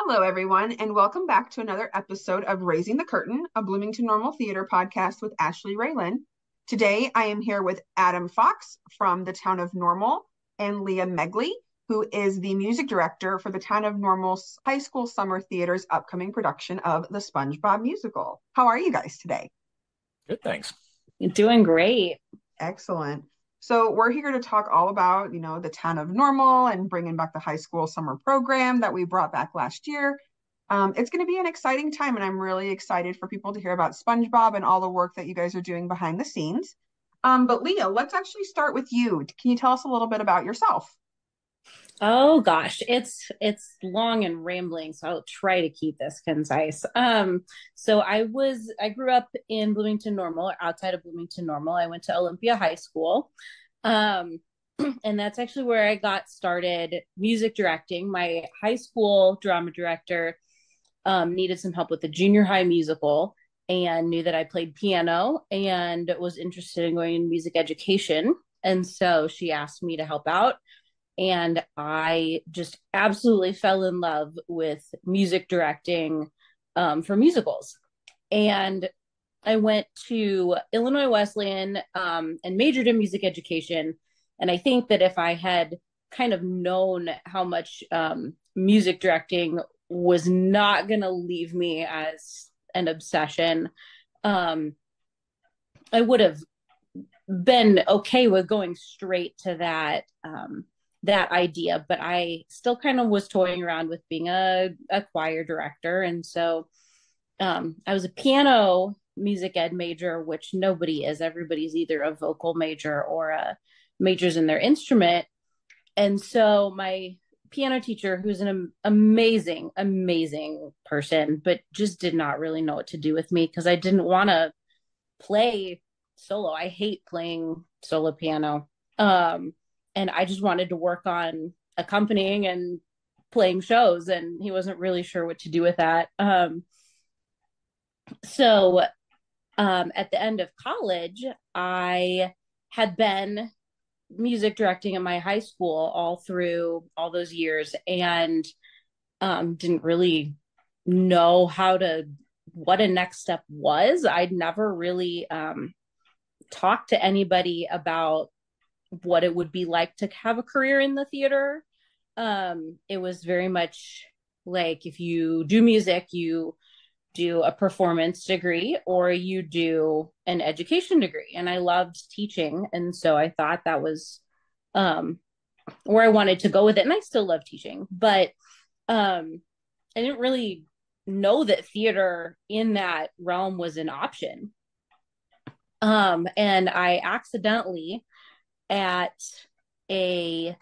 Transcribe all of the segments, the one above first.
Hello, everyone, and welcome back to another episode of Raising the Curtain, a Bloomington Normal Theater podcast with Ashleigh Raylan. Today, I am here with Adam Fox from the town of Normal and Leah Megli, who is the music director for the town of Normal's High School Summer Theater's upcoming production of the SpongeBob Musical. How are you guys today? Good, thanks. You're doing great. Excellent. So we're here to talk all about, the town of Normal and bringing back the high school summer program that we brought back last year. It's going to be an exciting time, and I'm really excited for people to hear about SpongeBob and all the work that you guys are doing behind the scenes. But Leah, let's actually start with you. Can you tell us a little bit about yourself? Oh gosh, it's long and rambling, so I'll try to keep this concise. So I grew up in Bloomington Normal, outside of Bloomington Normal. I went to Olympia High School. Um, and that's actually where I got started music directing. My high school drama director needed some help with the junior high musical and knew that I played piano and was interested in going in music education. And so she asked me to help out. And I just absolutely fell in love with music directing for musicals. And I went to Illinois Wesleyan and majored in music education. And I think that if I had kind of known how much music directing was not going to leave me as an obsession, I would have been okay with going straight to that idea, but I still kind of was toying around with being a choir director. And so I was a piano music ed major, which nobody is. Everybody's either a vocal major or a majors in their instrument. And so my piano teacher, who's an amazing, amazing person, but just did not really know what to do with me because I didn't want to play solo. I hate playing solo piano. And I just wanted to work on accompanying and playing shows, and he wasn't really sure what to do with that. So at the end of college, I had been music directing in my high school all through all those years, and didn't really know what a next step was. I'd never really talked to anybody about what it would be like to have a career in the theater. It was very much like if you do music, you do a performance degree or you do an education degree. And I loved teaching. And so I thought that was where I wanted to go with it. And I still love teaching, but I didn't really know that theater in that realm was an option. And I accidentally at a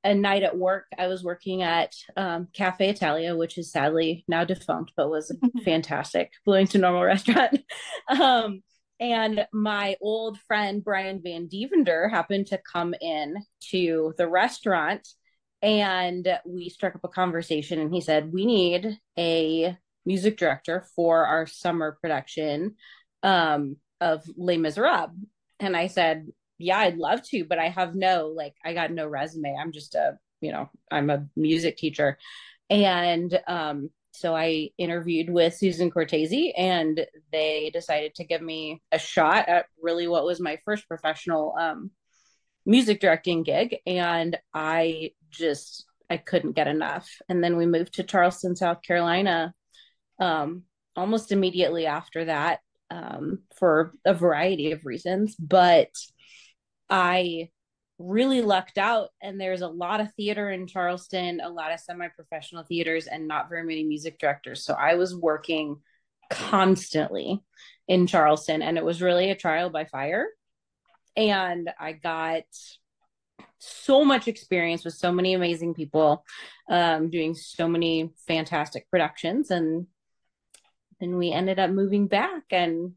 night at work. I was working at Cafe Italia, which is sadly now defunct, but was a fantastic Bloomington Normal restaurant. And my old friend Brian Van Devender happened to come in to the restaurant, and we struck up a conversation. And he said, "We need a music director for our summer production of Les Miserables." And I said, "Yeah, I'd love to, but I got no resume. I'm just I'm a music teacher." And so I interviewed with Susan Cortese, and they decided to give me a shot at really what was my first professional music directing gig. And I couldn't get enough. And then we moved to Charleston, South Carolina, almost immediately after that, for a variety of reasons. But I really lucked out, and there's a lot of theater in Charleston, a lot of semi-professional theaters, and not very many music directors. So I was working constantly in Charleston, and it was really a trial by fire. And I got so much experience with so many amazing people, doing so many fantastic productions. And then we ended up moving back, and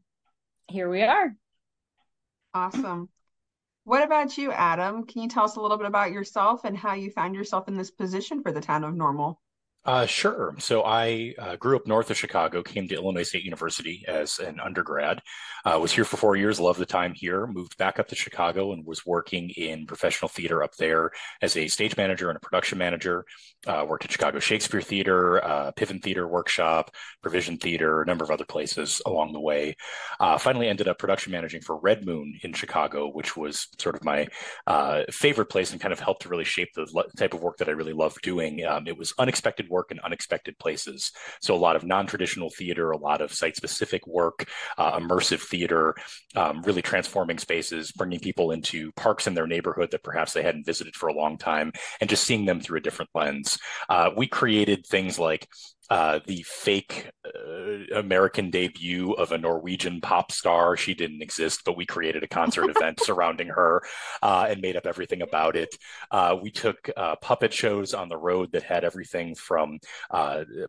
here we are. Awesome. What about you, Adam? Can you tell us a little bit about yourself and how you found yourself in this position for the town of Normal? Sure. So I grew up north of Chicago, came to Illinois State University as an undergrad, was here for 4 years, loved the time here, moved back up to Chicago and was working in professional theater up there as a stage manager and a production manager. Worked at Chicago Shakespeare Theater, Piven Theater Workshop, Provision Theater, a number of other places along the way. Finally ended up production managing for Red Moon in Chicago, which was sort of my favorite place and kind of helped to really shape the type of work that I really loved doing. It was unexpected work in unexpected places. So a lot of non-traditional theater, a lot of site-specific work, immersive theater, really transforming spaces, bringing people into parks in their neighborhood that perhaps they hadn't visited for a long time, and just seeing them through a different lens. We created things like the fake American debut of a Norwegian pop star. She didn't exist, but we created a concert event surrounding her and made up everything about it. We took puppet shows on the road that had everything from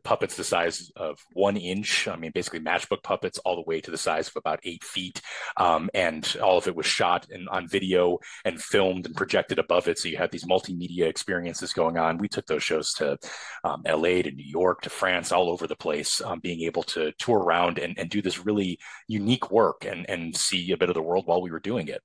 puppets the size of 1 inch, I mean, basically matchbook puppets, all the way to the size of about 8 feet. And all of it was shot on video and filmed and projected above it. So you had these multimedia experiences going on. We took those shows to LA, to New York, to France, all over the place, being able to tour around and do this really unique work and see a bit of the world while we were doing it.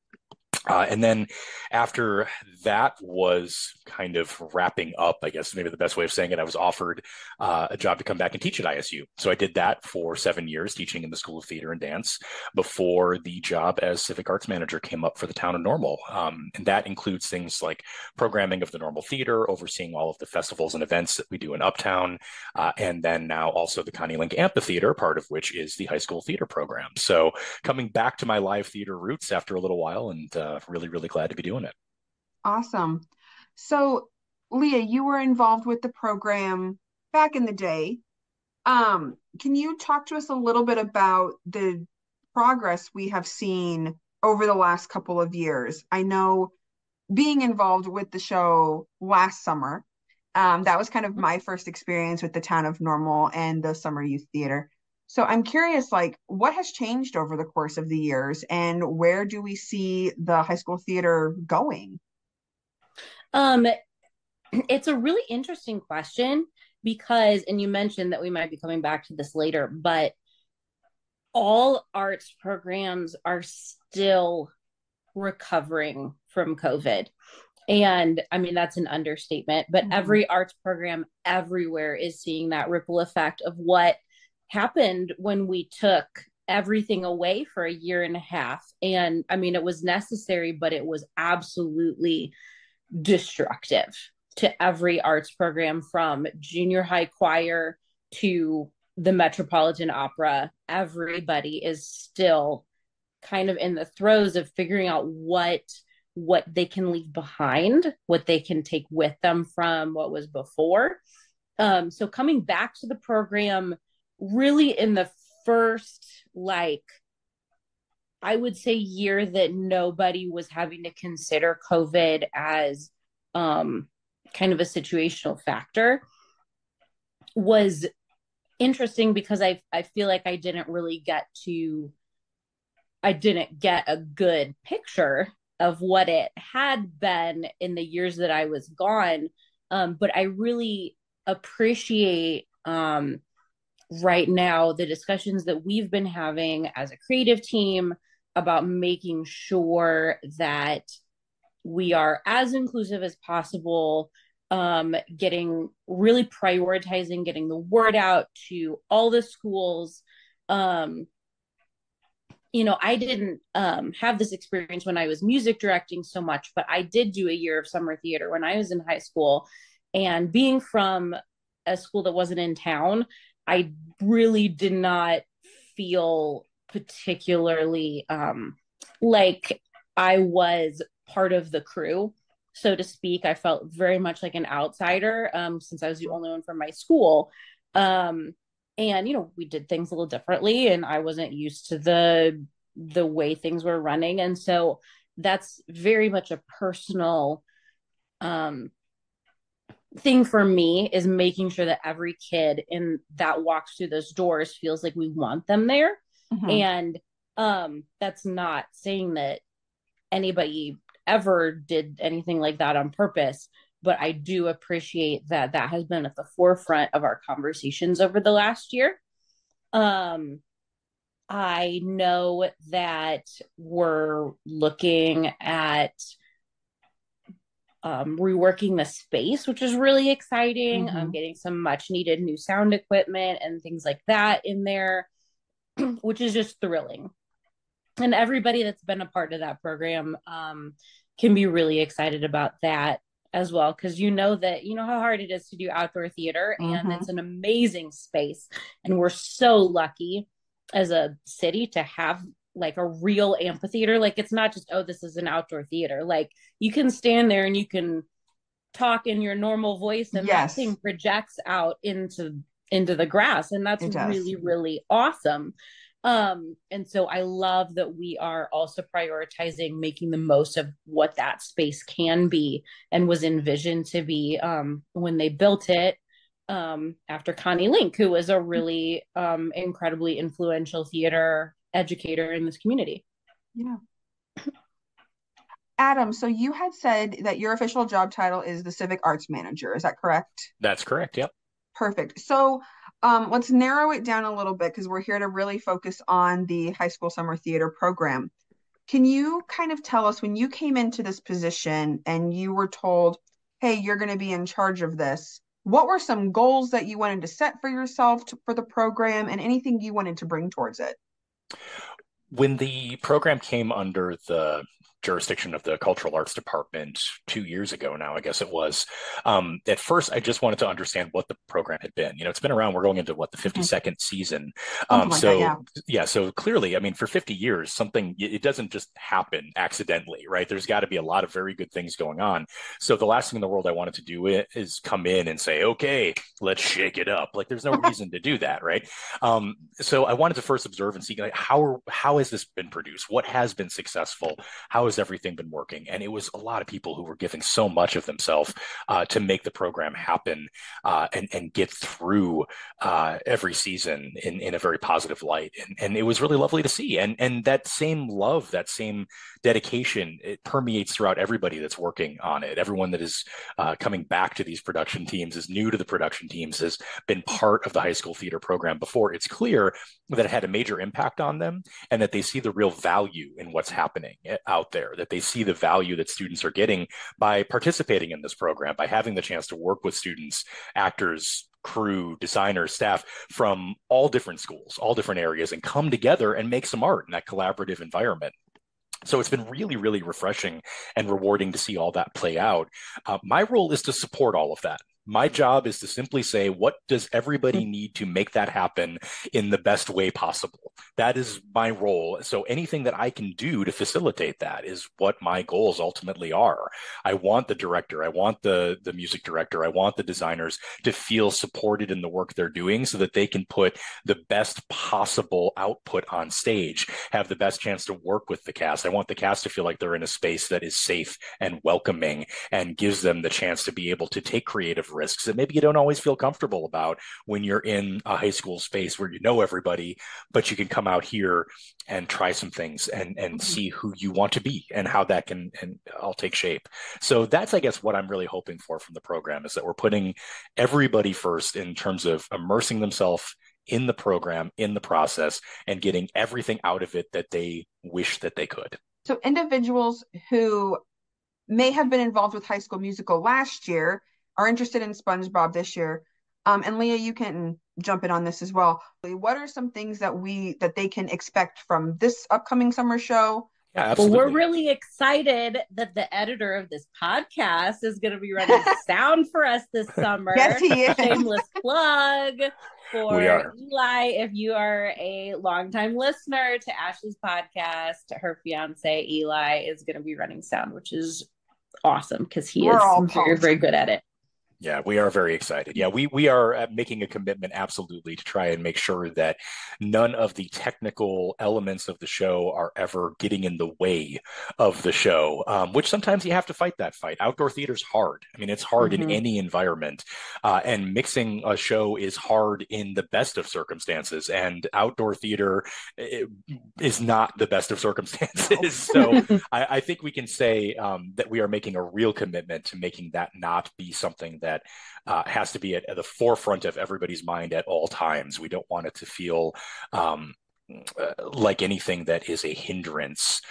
And then after that was kind of wrapping up, I guess maybe the best way of saying it, I was offered a job to come back and teach at ISU. So I did that for 7 years, teaching in the School of Theater and Dance before the job as Civic Arts Manager came up for the town of Normal. And that includes things like programming of the Normal Theater, overseeing all of the festivals and events that we do in Uptown, and then now also the Connie Link Amphitheater, part of which is the high school theater program. So coming back to my live theater roots after a little while, and really, really glad to be doing it. Awesome. So, Leah, you were involved with the program back in the day. Can you talk to us a little bit about the progress we have seen over the last couple of years? I know being involved with the show last summer, that was kind of my first experience with the town of Normal and the summer youth theater. So I'm curious, like, what has changed over the course of the years, and where do we see the high school theater going? Um, it's a really interesting question because, and you mentioned that we might be coming back to this later, but all arts programs are still recovering from COVID. And I mean, that's an understatement, but every arts program everywhere is seeing that ripple effect of what happened when we took everything away for a year and a half. And I mean, it was necessary, but it was absolutely destructive to every arts program, from junior high choir to the Metropolitan Opera. Everybody is still kind of in the throes of figuring out what they can leave behind, what they can take with them from what was before. So coming back to the program really in the first, like, I would say year that nobody was having to consider COVID as kind of a situational factor, was interesting because I feel like I didn't get a good picture of what it had been in the years that I was gone. But I really appreciate right now the discussions that we've been having as a creative team about making sure that we are as inclusive as possible, getting really prioritizing getting the word out to all the schools. I didn't have this experience when I was music directing so much, but I did do a year of summer theater when I was in high school. And being from a school that wasn't in town, I really did not feel particularly like I was part of the crew, so to speak. I felt very much like an outsider, since I was the only one from my school. And we did things a little differently, and I wasn't used to the way things were running. And so that's very much a personal thing for me, is making sure that every kid in that walks through those doors feels like we want them there. And that's not saying that anybody ever did anything like that on purpose, but I do appreciate that that has been at the forefront of our conversations over the last year. I know that we're looking at reworking the space, which is really exciting. Getting some much needed new sound equipment and things like that in there, which is just thrilling. And everybody that's been a part of that program can be really excited about that as well, because you know how hard it is to do outdoor theater, and it's an amazing space. And we're so lucky as a city to have like a real amphitheater. Like, it's not just, oh, this is an outdoor theater. Like, you can stand there and you can talk in your normal voice, and that thing projects out into the grass, and that's really, really awesome. And so I love that we are also prioritizing making the most of what that space can be and was envisioned to be when they built it, after Connie Link, who was a really incredibly influential theater educator in this community. Yeah. Adam, so you had said that your official job title is the Civic Arts Manager. Is that correct? That's correct. Yep. Perfect. So let's narrow it down a little bit, because we're here to really focus on the high school summer theater program. Can you kind of tell us, when you came into this position and you were told, hey, you're going to be in charge of this, what were some goals that you wanted to set for yourself for the program, and anything you wanted to bring towards it? When the program came under the jurisdiction of the Cultural Arts Department 2 years ago now, I guess it was, at first I just wanted to understand what the program had been. It's been around, we're going into the 52nd season. So clearly, I mean, for 50 years, it doesn't just happen accidentally, right? There's got to be a lot of very good things going on. So the last thing in the world I wanted to do is come in and say, okay, let's shake it up. Like, there's no reason to do that, right? So I wanted to first observe and see, like, how has this been produced? What has been successful? How has everything been working? And it was a lot of people who were giving so much of themselves to make the program happen and get through every season in a very positive light. And it was really lovely to see. And that same love, that same dedication, it permeates throughout everybody that's working on it. Everyone that is coming back to these production teams, is new to the production teams, has been part of the high school theater program before. It's clear that it had a major impact on them, and that they see the real value in what's happening out there, that they see the value that students are getting by participating in this program, by having the chance to work with students, actors, crew, designers, staff from all different schools, all different areas, and come together and make some art in that collaborative environment. So it's been really, really refreshing and rewarding to see all that play out. My role is to support all of that. My job is to simply say, what does everybody need to make that happen in the best way possible? That is my role. So anything that I can do to facilitate that is what my goals ultimately are. I want the director, I want the music director, I want the designers to feel supported in the work they're doing, so that they can put the best possible output on stage, have the best chance to work with the cast. I want the cast to feel like they're in a space that is safe and welcoming and gives them the chance to be able to take creative risks that maybe you don't always feel comfortable about when you're in a high school space where you know everybody, but you can come out here and try some things and see who you want to be and how that can and all take shape. So that's, I guess, what I'm really hoping for from the program, is that we're putting everybody first in terms of immersing themselves in the program, in the process, and getting everything out of it that they wish that they could. So individuals who may have been involved with High School Musical last year are interested in SpongeBob this year. And Leah, you can jump in on this as well. What are some things that they can expect from this upcoming summer show? Yeah, absolutely. Well, we're really excited that the editor of this podcast is going to be running sound for us this summer. Yes, he is. Shameless plug for Eli. If you are a longtime listener to Ashleigh's podcast, her fiance Eli is going to be running sound, which is awesome because he is very, very good at it. Yeah, we are very excited. Yeah, we are making a commitment absolutely to try and make sure that none of the technical elements of the show are ever getting in the way of the show, which sometimes you have to fight that fight. Outdoor theater is hard. I mean, it's hard in Mm-hmm. any environment, and mixing a show is hard in the best of circumstances, and outdoor theater is not the best of No. circumstances. So I think we can say that we are making a real commitment to making that not be something that has to be at the forefront of everybody's mind at all times. We don't want it to feel like anything that is a hindrance,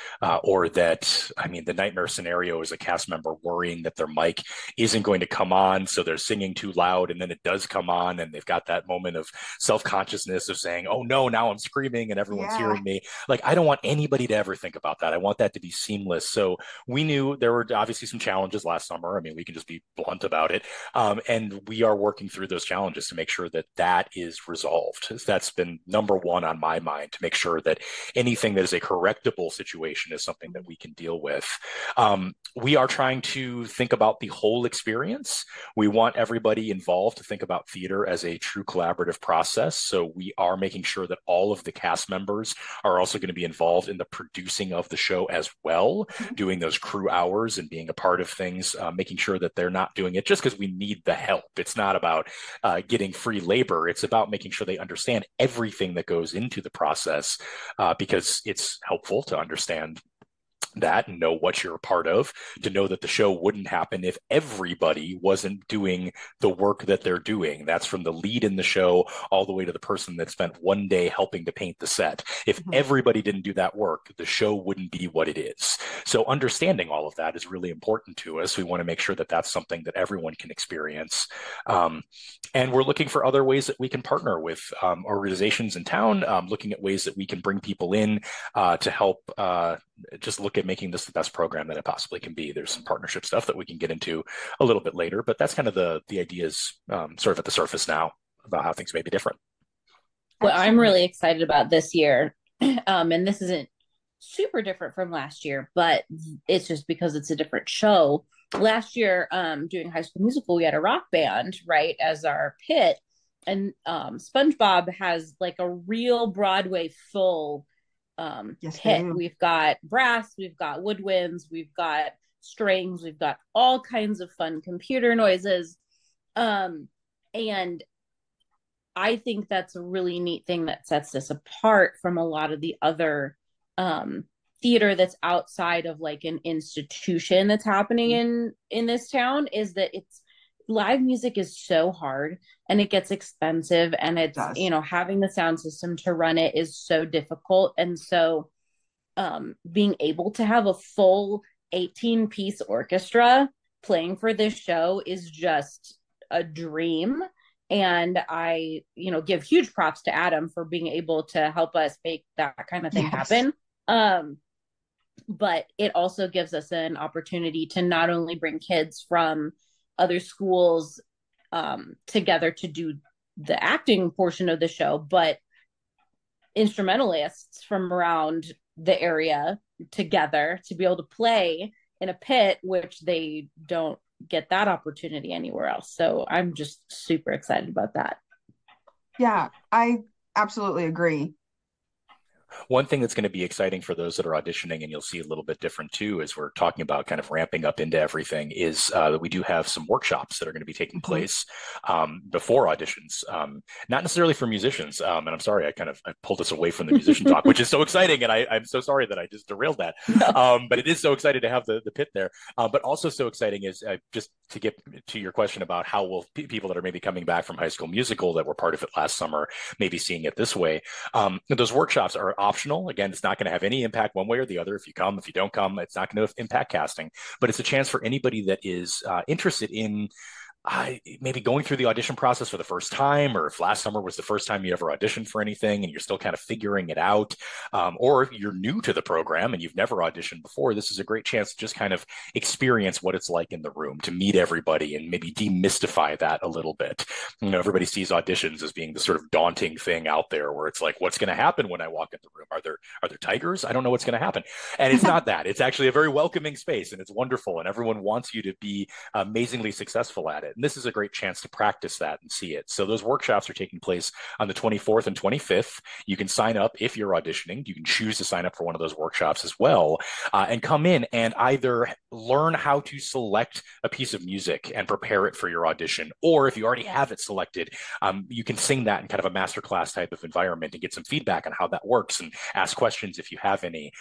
or that, I mean, the nightmare scenario is a cast member worrying that their mic isn't going to come on, so they're singing too loud, and then it does come on, and they've got that moment of self-consciousness of saying, oh no, now I'm screaming and everyone's Yeah. hearing me. Like, I don't want anybody to ever think about that. I want that to be seamless. So we knew there were obviously some challenges last summer. I mean, we can just be blunt about it. And we are working through those challenges to make sure that that is resolved. That's been number one on my mind, to make sure that anything that is a correctable situation is something that we can deal with. We are trying to think about the whole experience. We want everybody involved to think about theater as a true collaborative process. So we are making sure that all of the cast members are also going to be involved in the producing of the show as well, doing those crew hours and being a part of things, making sure that they're not doing it just because we need the help. It's not about getting free labor. It's about making sure they understand everything that goes into the process, because it's helpful to understand that and know what you're a part of, to know that the show wouldn't happen if everybody wasn't doing the work that they're doing. That's from the lead in the show all the way to the person that spent one day helping to paint the set. If everybody didn't do that work, the show wouldn't be what it is. So understanding all of that is really important to us. We want to make sure that that's something that everyone can experience. And we're looking for other ways that we can partner with organizations in town, looking at ways that we can bring people in to help just look at making this the best program that it possibly can be. There's some partnership stuff that we can get into a little bit later, but that's kind of the ideas sort of at the surface now about how things may be different. What I'm really excited about this year, and this isn't super different from last year, but it's just because it's a different show. Last year, doing High School Musical, we had a rock band, right, as our pit. And SpongeBob has like a real Broadway full Yes, pit. We've got brass, we've got woodwinds, we've got strings, we've got all kinds of fun computer noises. And I think that's a really neat thing that sets this apart from a lot of the other theater that's outside of like an institution that's happening in this town, is that it's live music is so hard and it gets expensive, and it's, you know, having the sound system to run it is so difficult. And so being able to have a full 18-piece orchestra playing for this show is just a dream. And I, you know, give huge props to Adam for being able to help us make that kind of thing happen. But it also gives us an opportunity to not only bring kids from other schools together to do the acting portion of the show, but instrumentalists from around the area together to be able to play in a pit, which they don't get that opportunity anywhere else. So I'm just super excited about that. Yeah, I absolutely agree. One thing that's going to be exciting for those that are auditioning, and you'll see a little bit different too, as we're talking about kind of ramping up into everything, is that we do have some workshops that are going to be taking place before auditions, not necessarily for musicians. And I'm sorry, I pulled us away from the musician talk, which is so exciting, and I'm so sorry that I just derailed that. But it is so exciting to have the pit there. But also so exciting is just to get to your question about how will people that are maybe coming back from High School Musical that were part of it last summer maybe seeing it this way. Those workshops are optional. Again, it's not going to have any impact one way or the other. If you come, if you don't come, it's not going to impact casting, but it's a chance for anybody that is interested in maybe going through the audition process for the first time, or if last summer was the first time you ever auditioned for anything and you're still kind of figuring it out, or if you're new to the program and you've never auditioned before, this is a great chance to just kind of experience what it's like in the room, to meet everybody and maybe demystify that a little bit. You know, everybody sees auditions as being the sort of daunting thing out there where it's like, what's going to happen when I walk in the room? Are there tigers? I don't know what's going to happen. And it's not that. It's actually a very welcoming space, and it's wonderful, and everyone wants you to be amazingly successful at it. it. And this is a great chance to practice that and see it. So those workshops are taking place on the 24th and 25th. You can sign up if you're auditioning. You can choose to sign up for one of those workshops as well, and come in and either learn how to select a piece of music and prepare it for your audition, or if you already have it selected, you can sing that in kind of a masterclass type of environment and get some feedback on how that works and ask questions if you have any.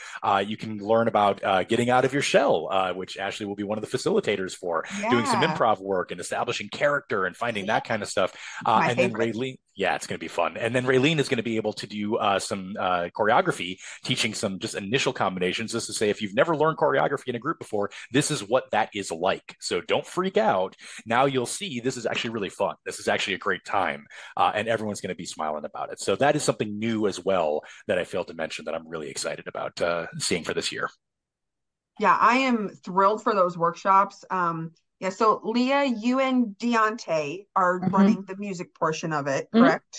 You can learn about getting out of your shell, which Ashleigh will be one of the facilitators for, doing some Yeah. improv work and establishing character and finding that kind of stuff. My And then favorite. Raylene, yeah, it's going to be fun. And then Raylene is going to be able to do some choreography, teaching some just initial combinations, just to say, if you've never learned choreography in a group before, this is what that is like. So don't freak out. Now you'll see this is actually really fun. This is actually a great time, and everyone's going to be smiling about it. So that is something new as well that I failed to mention that I'm really excited about seeing for this year. Yeah, I am thrilled for those workshops. Yeah, so Leah, you and Deontay are Mm-hmm. running the music portion of it, Mm-hmm. correct?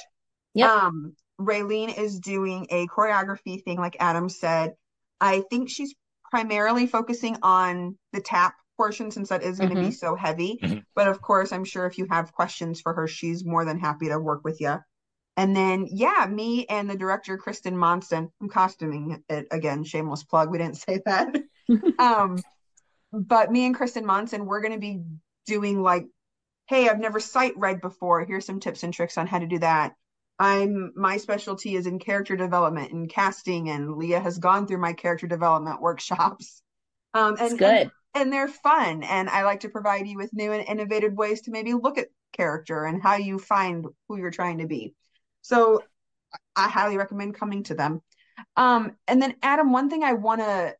Yep. Raylene is doing a choreography thing, like Adam said. I think she's primarily focusing on the tap portion since that is going to be Mm-hmm. so heavy. Mm-hmm. But of course, I'm sure if you have questions for her, she's more than happy to work with you. And then, yeah, me and the director, Kristen Monson, I'm costuming it again, shameless plug. We didn't say that. Um, but me and Kristen Monson, we're going to be doing like, hey, I've never sight read before. Here's some tips and tricks on how to do that. My specialty is in character development and casting, and Leah has gone through my character development workshops. Um, It's and and good. and they're fun, and I like to provide you with new and innovative ways to maybe look at character and how you find who you're trying to be. So I highly recommend coming to them. And then Adam, one thing I want to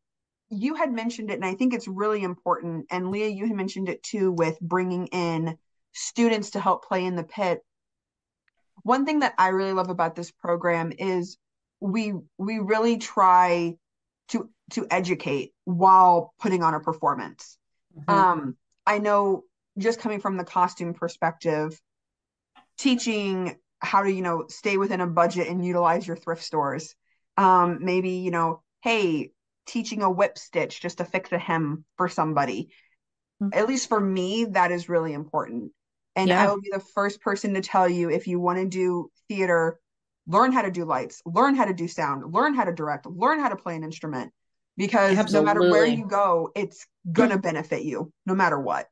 you had mentioned it, and I think it's really important. And Leah, you had mentioned it too with bringing in students to help play in the pit. One thing that I really love about this program is we really try to educate while putting on a performance. Mm-hmm. Um, I know just coming from the costume perspective, teaching how to, stay within a budget and utilize your thrift stores. Maybe, hey, teaching a whip stitch just to fix a hem for somebody. At least for me, that is really important. And I Yeah. will be the first person to tell you if you want to do theater, learn how to do lights, learn how to do sound, learn how to direct, learn how to play an instrument. Because no matter where Absolutely. you go, it's gonna benefit you no matter what.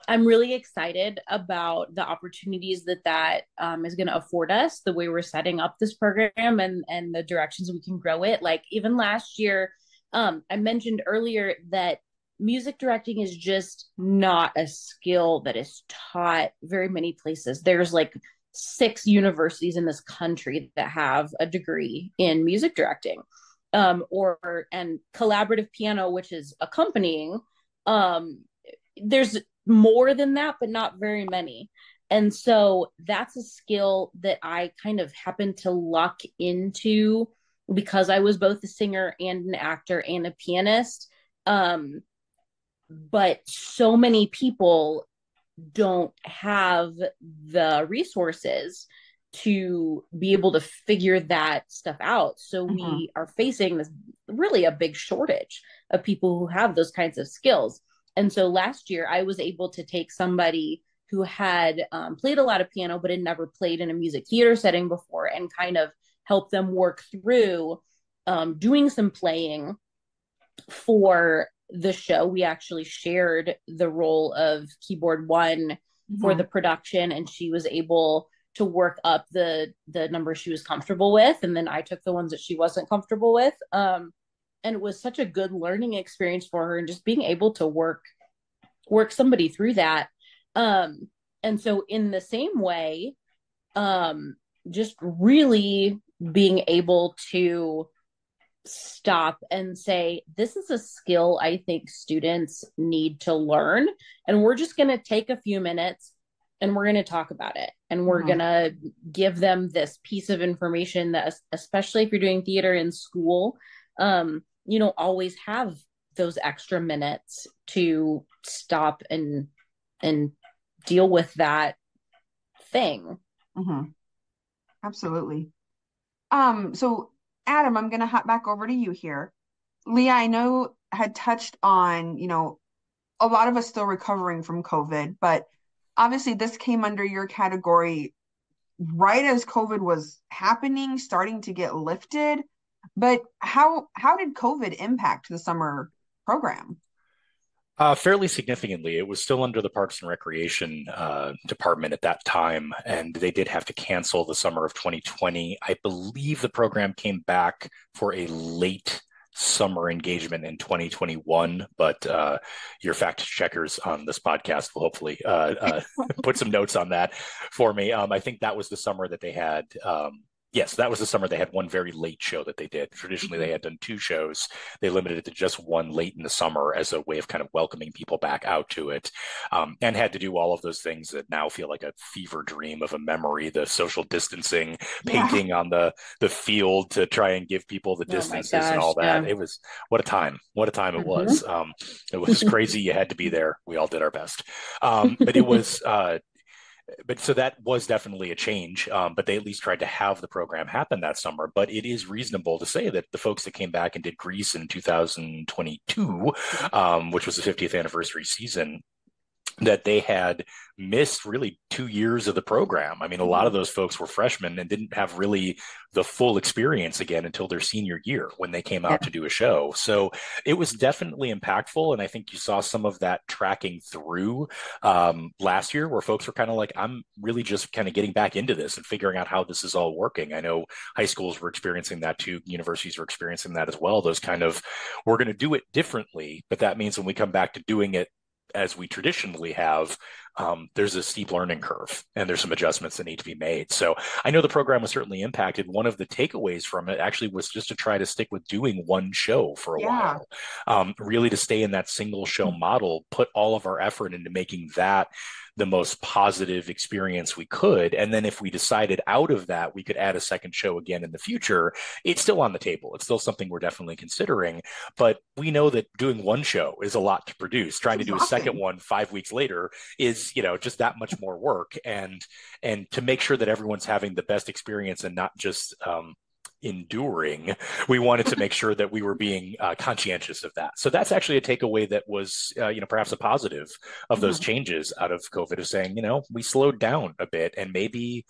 I'm really excited about the opportunities that is going to afford us, the way we're setting up this program and the directions we can grow it. Like even last year, I mentioned earlier that music directing is just not a skill that is taught very many places. There's like 6 universities in this country that have a degree in music directing, or and collaborative piano, which is accompanying. There's more than that, but not very many. And so that's a skill that I kind of happened to luck into because I was both a singer and an actor and a pianist. But so many people don't have the resources to be able to figure that stuff out. So Mm-hmm. we are facing this really a big shortage of people who have those kinds of skills. And so last year, I was able to take somebody who had played a lot of piano, but had never played in a music theater setting before and kind of help them work through doing some playing for the show. We actually shared the role of keyboard one for Mm-hmm. the production, and she was able to work up the number she was comfortable with, and then I took the ones that she wasn't comfortable with. And it was such a good learning experience for her, and just being able to work somebody through that. And so in the same way, just really being able to stop and say, this is a skill I think students need to learn. And we're just going to take a few minutes and we're going to talk about it. And we're Mm-hmm. going to give them this piece of information that, especially if you're doing theater in school, you don't always have those extra minutes to stop and deal with that thing. Mm-hmm. Absolutely. So Adam, I'm gonna hop back over to you here. Leah, I know had touched on, a lot of us still recovering from COVID, but obviously this came under your category right as COVID was happening, starting to get lifted. But how did COVID impact the summer program? Fairly significantly. It was still under the Parks and Recreation department at that time, and they did have to cancel the summer of 2020. I believe the program came back for a late summer engagement in 2021, but your fact checkers on this podcast will hopefully put some notes on that for me. I think that was the summer that they had. Yes, that was the summer they had one very late show that they did. Traditionally, they had done two shows. They limited it to just one late in the summer as a way of kind of welcoming people back out to it, and had to do all of those things that now feel like a fever dream of a memory, the social distancing, Yeah. painting on the field to try and give people the Oh my distances and gosh, all that. yeah. It was what a time. What a time it Hmm. was. It was crazy. You had to be there. We all did our best. But it was but so that was definitely a change. But they at least tried to have the program happen that summer. But it is reasonable to say that the folks that came back and did Grease in 2022, which was the 50th anniversary season, that they had missed really 2 years of the program. I mean, a lot of those folks were freshmen and didn't have really the full experience again until their senior year when they came Yeah. out to do a show. So it was definitely impactful. And I think you saw some of that tracking through last year where folks were kind of like, I'm really just kind of getting back into this and figuring out how this is all working. I know high schools were experiencing that too. Universities were experiencing that as well. Those kind of, we're going to do it differently, but that means when we come back to doing it as we traditionally have, there's a steep learning curve and there's some adjustments that need to be made. So I know the program was certainly impacted. One of the takeaways from it actually was just to try to stick with doing one show for a Yeah. while, really to stay in that single show model, put all of our effort into making that the most positive experience we could. And then if we decided out of that, we could add a second show again in the future, it's still on the table. It's still something we're definitely considering. But we know that doing one show is a lot to produce. It's Trying to do a second exhausting. one 5 weeks later is, just that much more work. And to make sure that everyone's having the best experience and not just enduring, we wanted to make sure that we were being conscientious of that. So that's actually a takeaway that was, perhaps a positive of those Mhm. changes out of COVID, of saying, we slowed down a bit, and maybe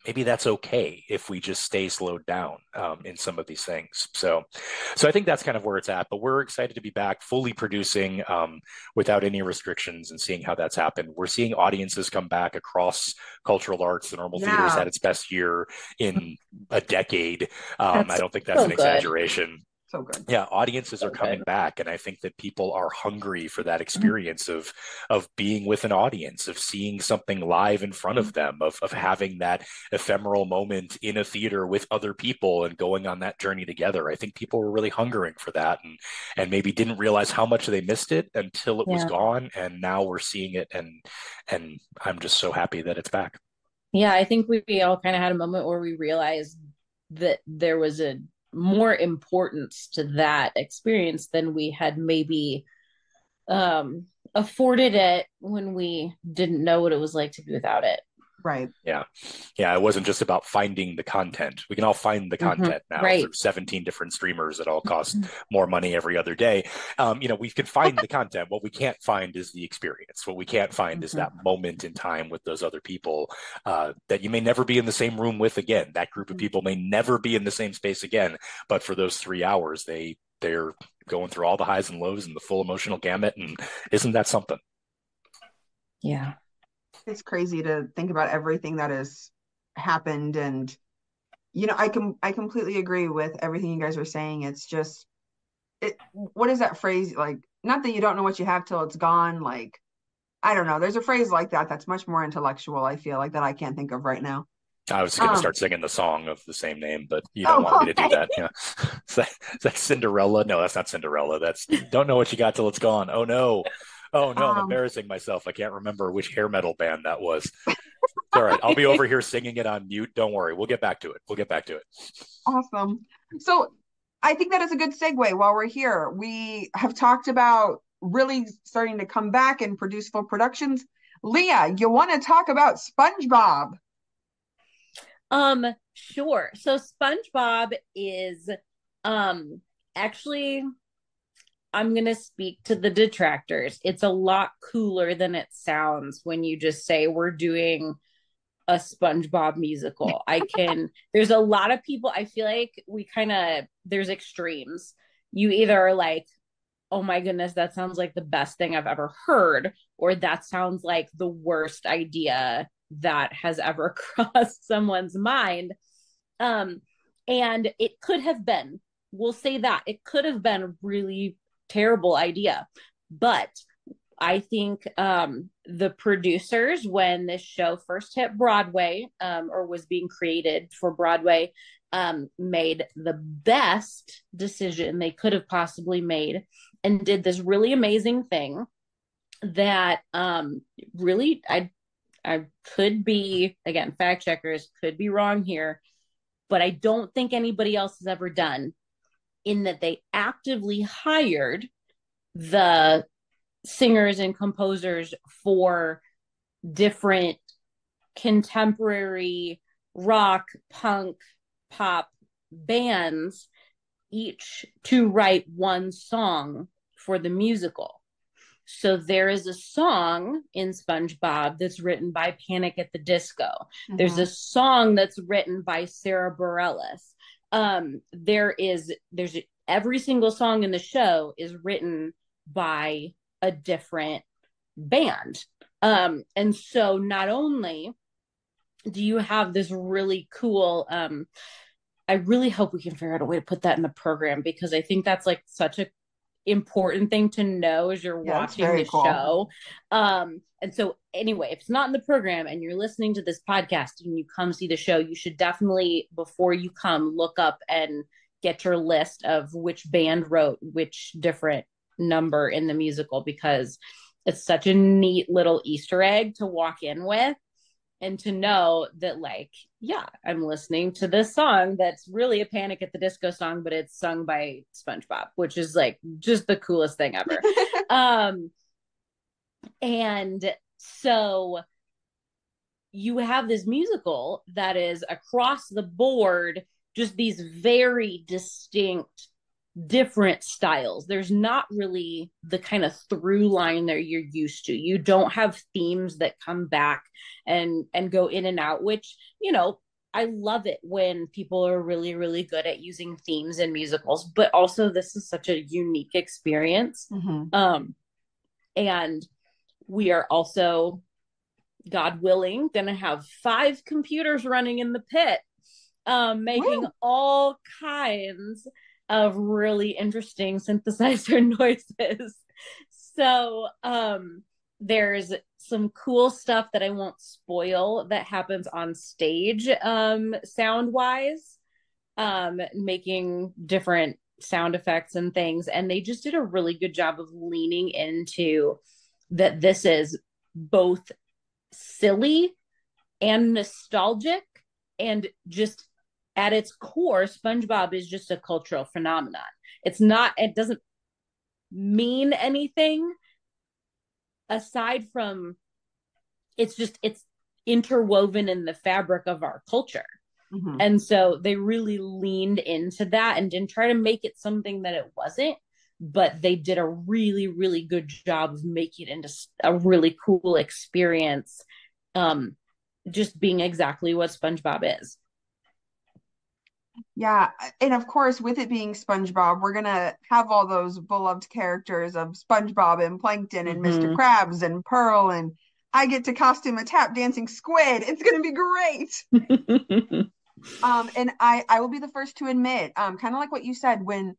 that's okay if we just stay slowed down in some of these things. So I think that's kind of where it's at. But we're excited to be back, fully producing without any restrictions, and seeing how that's happened. We're seeing audiences come back across cultural arts. The Normal Theater's Yeah. had its best year in a decade. I That's don't think that's so an good. exaggeration. So good. Yeah, audiences are So coming good. back, and I think that people are hungry for that experience of being with an audience, of seeing something live in front of them, of having that ephemeral moment in a theater with other people and going on that journey together. I think people were really hungering for that, and maybe didn't realize how much they missed it until it was Yeah. gone, and now we're seeing it, and I'm just so happy that it's back. Yeah, I think we all kind of had a moment where we realized that there was a more importance to that experience than we had maybe afforded it when we didn't know what it was like to be without it. Right. Yeah. Yeah. It wasn't just about finding the content. We can all find the Hmm. content now through Right. 17 different streamers that all cost more money every other day. We can find the content. What we can't find is the experience. What we can't find is that Hmm. moment in time with those other people that you may never be in the same room with again. That group of people may never be in the same space again. But for those 3 hours, they're going through all the highs and lows and the full emotional gamut. And isn't that something? Yeah. It's crazy to think about everything that has happened. And, I completely agree with everything you guys are saying. It's just what is that phrase? Like, not that you don't know what you have till it's gone. Like, I don't know. There's a phrase like that that's much more intellectual, I feel like, that I can't think of right now. I was going to Um, start singing the song of the same name, but you don't want me oh, to do okay. that. Yeah. Is that Cinderella? No, that's not Cinderella. That's don't know what you got till it's gone. Oh no. Oh no, I'm Um, embarrassing myself. I can't remember which hair metal band that was. It's all right. I'll be over here singing it on mute. Don't worry. We'll get back to it. We'll get back to it. awesome. So I think that is a good segue while we're here. We have talked about really starting to come back and produce full productions. Leah, you want to talk about SpongeBob? Sure. So SpongeBob is actually I'm going to speak to the detractors. It's a lot cooler than it sounds when you just say we're doing a SpongeBob musical. There's a lot of people, I feel like there's extremes. You either are like, oh my goodness, that sounds like the best thing I've ever heard, or that sounds like the worst idea that has ever crossed someone's mind. And it could have been, we'll say that it could have been a really terrible idea. But I think the producers, when this show first hit Broadway, or was being created for Broadway, made the best decision they could have possibly made and did this really amazing thing that really, I could be, again, fact checkers could be wrong here, but I don't think anybody else has ever done, in that they actively hired the singers and composers for different contemporary rock, punk, pop bands, each to write one song for the musical. So there is a song in SpongeBob that's written by Panic at the Disco. Mm-hmm. There's a song that's written by Sarah Bareilles. There's every single song in the show is written by a different band. And so not only do you have this really cool, I really hope we can figure out a way to put that in the program, because I think that's like such a important thing to know as you're watching the show. And so anyway, if it's not in the program and you're listening to this podcast and you come see the show, you should definitely, before you come, look up and get your list of which band wrote which different number in the musical, because it's such a neat little Easter egg to walk in with, and to know that, like, yeah, I'm listening to this song that's really a Panic at the Disco song, but it's sung by SpongeBob, which is like just the coolest thing ever. And so you have this musical that is across the board, just these very distinct different styles. There's not really the kind of through line that you're used to. You don't have themes that come back and go in and out, which, you know, I love it when people are really, really good at using themes in musicals, but also this is such a unique experience. Mm-hmm. And we are also, God willing, going to have 5 computers running in the pit, making all kinds of really interesting synthesizer noises. So there's some cool stuff that I won't spoil that happens on stage, sound wise, making different sound effects and things. And they just did a really good job of leaning into that this is both silly and nostalgic, and just at its core, SpongeBob is just a cultural phenomenon. It doesn't mean anything aside from it's interwoven in the fabric of our culture. Mm-hmm. And so they really leaned into that and didn't try to make it something that it wasn't, but they did a really, really good job of making it into a really cool experience, just being exactly what SpongeBob is. Yeah, and of course, with it being SpongeBob, we're gonna have all those beloved characters of SpongeBob and Plankton and mm-hmm. Mr. Krabs and Pearl, and I get to costume a tap dancing squid. It's gonna be great. And I will be the first to admit, kind of like what you said, when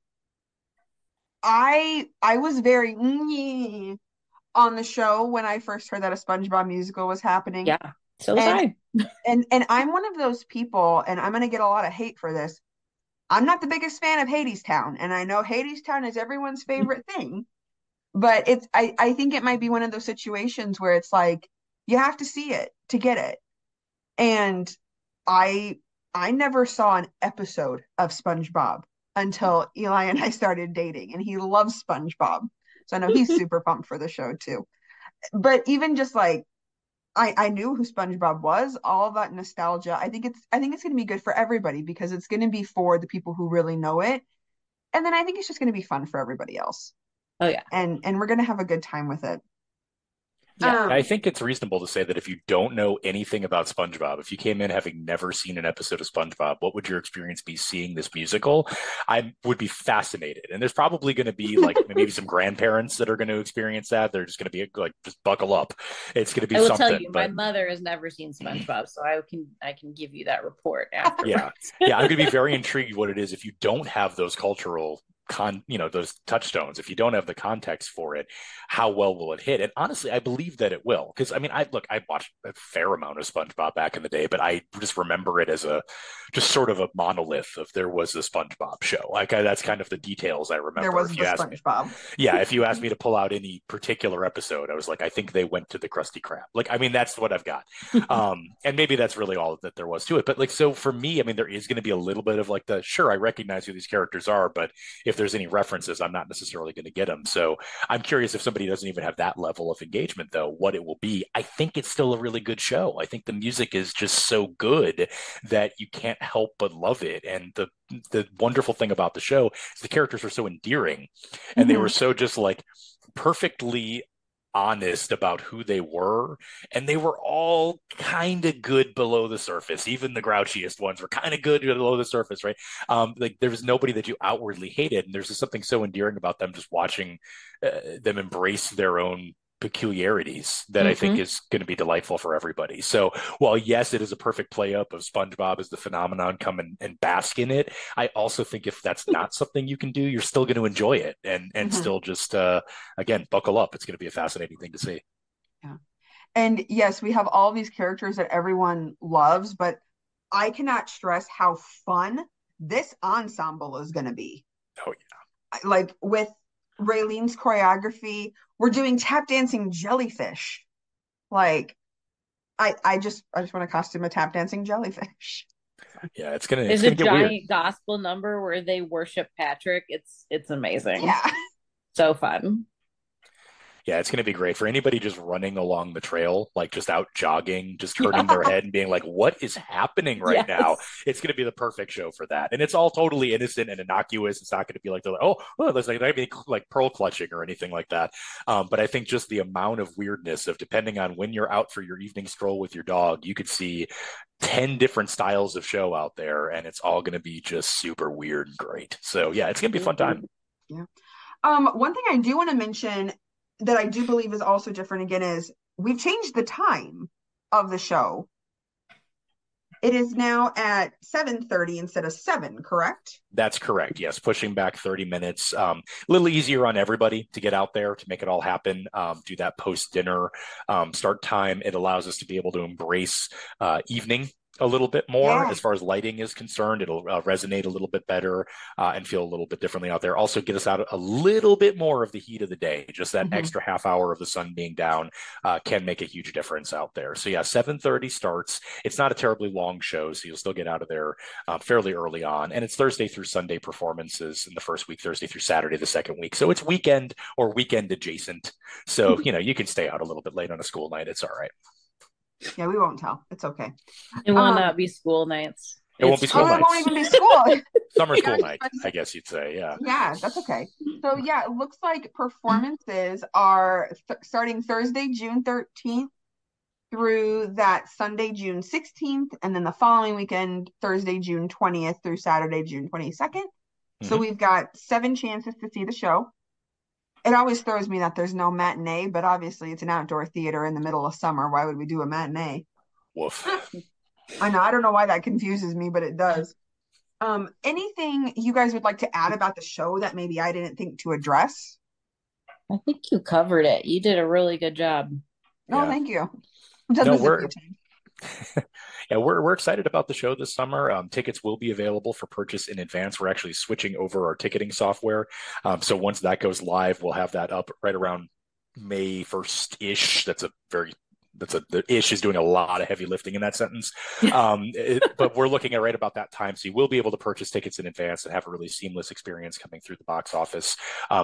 I was very on the show when I first heard that a SpongeBob musical was happening. Yeah. So was I. and I'm one of those people, and I'm gonna get a lot of hate for this. I'm not the biggest fan of Hadestown, and I know Hadestown is everyone's favorite thing, but I think it might be one of those situations where it's like you have to see it to get it. And I never saw an episode of SpongeBob until Eli and I started dating, and he loves SpongeBob. So I know he's super pumped for the show too. But even just like I knew who SpongeBob was, all of that nostalgia. I think it's going to be good for everybody, because it's going to be for the people who really know it. And then I think it's just going to be fun for everybody else. Oh yeah. and we're gonna have a good time with it. Yeah. I think it's reasonable to say that if you don't know anything about SpongeBob, if you came in having never seen an episode of SpongeBob, what would your experience be seeing this musical? I would be fascinated. And there's probably going to be like maybe some grandparents that are going to experience that. They're just going to be like, just buckle up. It's going to be I will tell something. you, my But mother has never seen SpongeBob, so I can give you that report afterwards. yeah, yeah, I'm going to be very intrigued what it is if you don't have those cultural those touchstones. If you don't have the context for it, how well will it hit? And honestly, I believe that it will, because I mean, I watched a fair amount of SpongeBob back in the day, but I just remember it as a just sort of a monolith of there was a SpongeBob show. That's kind of the details I There remember. was If the you ask me, SpongeBob. yeah, if you asked me to pull out any particular episode, I was like, I think they went to the Krusty Krab. Like, I mean, that's what I've got. And maybe that's really all that there was to it. But like, so for me, I mean, there is going to be a little bit of like sure, I recognize who these characters are, but if there's any references, I'm not necessarily going to get them. So I'm curious if somebody doesn't even have that level of engagement, though, what it will be. I think it's still a really good show. I think the music is just so good that you can't help but love it. And the wonderful thing about the show is the characters were so endearing, and they were so just like perfectly honest about who they were, and they were all kind of good below the surface. Even the grouchiest ones were kind of good below the surface, right? Like there was nobody that you outwardly hated, and there's just something so endearing about them, just watching them embrace their own peculiarities that I think is going to be delightful for everybody. So while yes, it is a perfect play up of SpongeBob as the phenomenon, come and bask in it, I also think if that's not something you can do, you're still going to enjoy it and still just again, buckle up. It's going to be a fascinating thing to see. Yeah. And yes, we have all these characters that everyone loves, but I cannot stress how fun this ensemble is going to be. Oh yeah. Like with Raylene's choreography, we're doing tap dancing jellyfish. Like I just want to costume a tap dancing jellyfish. Yeah, it's gonna There's it's a gonna get weird. giant gospel number where they worship Patrick. It's amazing. Yeah. So fun. Yeah, it's going to be great for anybody just running along the trail, like just out jogging, just turning their Yeah. head and being like, what is happening right now? Yes. It's going to be the perfect show for that. And it's all totally innocent and innocuous. It's not going to be like, they're like, oh, there's like, not be like pearl clutching or anything like that. But I think just the amount of weirdness of depending on when you're out for your evening stroll with your dog, you could see 10 different styles of show out there, and it's all going to be just super weird and great. So yeah, it's going to be a fun time. Yeah. One thing I do want to mention that I do believe is also different again is we've changed the time of the show. It is now at 7:30 instead of 7, correct? That's correct. Yes, pushing back 30 minutes. A little easier on everybody to get out there to make it all happen. Do that post dinner start time. It allows us to be able to embrace evening a little bit more Yeah. as far as lighting is concerned. It'll resonate a little bit better and feel a little bit differently out there. Also get us out a little bit more of the heat of the day. Just that extra half hour of the sun being down can make a huge difference out there. So yeah, 7:30 starts. It's not a terribly long show, so you'll still get out of there fairly early on. And it's Thursday through Sunday performances in the first week, Thursday through Saturday the second week. So it's weekend or weekend adjacent. So, you can stay out a little bit late on a school night. It's all right. Yeah, we won't tell. It's okay. It will not be school nights. It won't be school nights. It won't even be school. Summer school night, I guess you'd say. Yeah. Yeah, that's okay. So yeah, it looks like performances are starting Thursday, June 13th through that Sunday, June 16th, and then the following weekend, Thursday, June 20th through Saturday, June 22nd. So we've got 7 chances to see the show. It always throws me that there's no matinee, but obviously it's an outdoor theater in the middle of summer. Why would we do a matinee? Woof. I know. I don't know why that confuses me, but it does. Anything you guys would like to add about the show that maybe I didn't think to address? I think you covered it. You did a really good job. Oh, thank you. No, we're excited about the show this summer. Tickets will be available for purchase in advance. We're actually switching over our ticketing software. So once that goes live, we'll have that up right around May 1st-ish. That's a very the ish is doing a lot of heavy lifting in that sentence. But we're looking at right about that time. So you will be able to purchase tickets in advance and have a really seamless experience coming through the box office,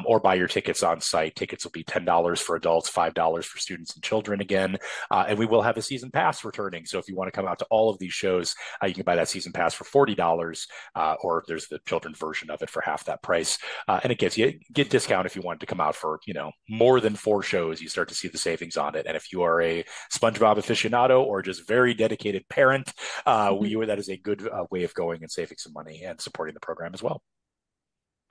or buy your tickets on site. Tickets will be $10 for adults, $5 for students and children again. And we will have a season pass returning. So if you want to come out to all of these shows, you can buy that season pass for $40, or there's the children's version of it for half that price. And it gives you get discount if you want to come out for, more than 4 shows. You start to see the savings on it. And if you are a SpongeBob aficionado or just very dedicated parent, that is a good way of going and saving some money and supporting the program as well.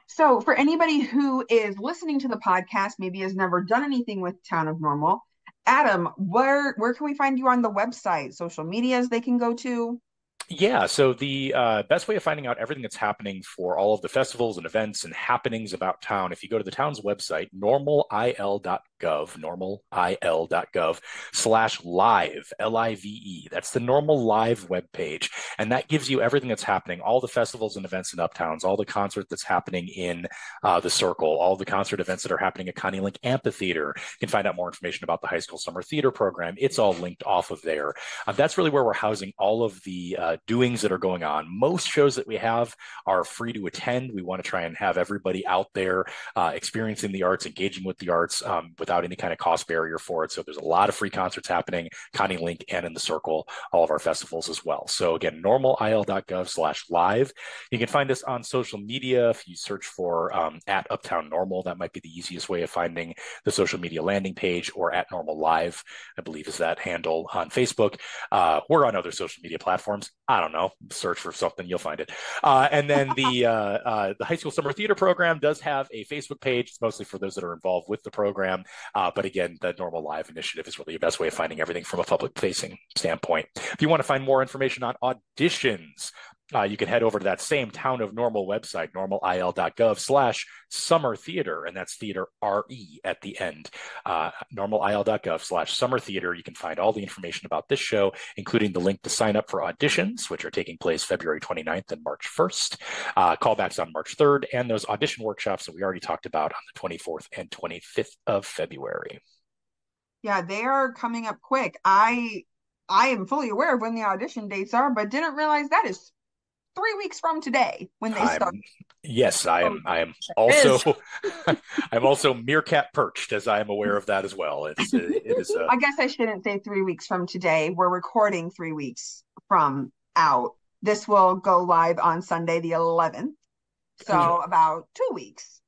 So for anybody who is listening to the podcast, maybe has never done anything with Town of Normal, Adam, where can we find you on the website, social medias they can go to? Yeah, so the best way of finding out everything that's happening for all of the festivals and events and happenings about town, if you go to the town's website, normalil.gov, normalil.gov/live, LIVE. That's the Normal Live webpage. And that gives you everything that's happening, all the festivals and events in Uptowns, all the concert that's happening in the Circle, all the concert events that are happening at Connie Link Amphitheater. You can find out more information about the high school summer theater program. It's all linked off of there. That's really where we're housing all of the doings that are going on. Most shows that we have are free to attend. We want to try and have everybody out there experiencing the arts, engaging with the arts without any kind of cost barrier for it. So there's a lot of free concerts happening, Connie Link and in the Circle, all of our festivals as well. So again, normalil.gov/live. You can find us on social media. If you search for at Uptown Normal, that might be the easiest way of finding the social media landing page, or at Normal Live, I believe is that handle on Facebook. We're on other social media platforms. I don't know, search for something, you'll find it. And then the high school summer theater program does have a Facebook page. It's mostly for those that are involved with the program. But again, the Normal Live initiative is really the best way of finding everything from a public facing standpoint. If you want to find more information on auditions, you can head over to that same Town of Normal website, normalil.gov/summer theater, and that's theater RE at the end. Normalil.gov/summer theater. You can find all the information about this show, including the link to sign up for auditions, which are taking place February 29th and March 1st, callbacks on March 3rd, and those audition workshops that we already talked about on the 24th and 25th of February. Yeah, they are coming up quick. I am fully aware of when the audition dates are, but didn't realize that is 3 weeks from today when they start. Yes, I am also I'm also meerkat perched, as I am aware of that as well. It is I guess I shouldn't say 3 weeks from today. We're recording 3 weeks from out. This will go live on Sunday the 11th. So about 2 weeks.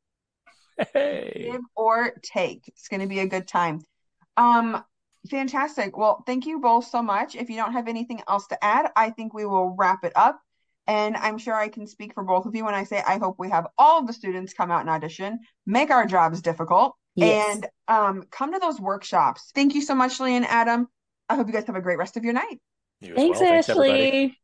Hey. Give or take. It's going to be a good time. Fantastic. Well, thank you both so much. If you don't have anything else to add, I think we will wrap it up. And I'm sure I can speak for both of you when I say I hope we have all of the students come out and audition, make our jobs difficult, and come to those workshops. Thank you so much, Leah and Adam. I hope you guys have a great rest of your night. Thanks, Ashleigh.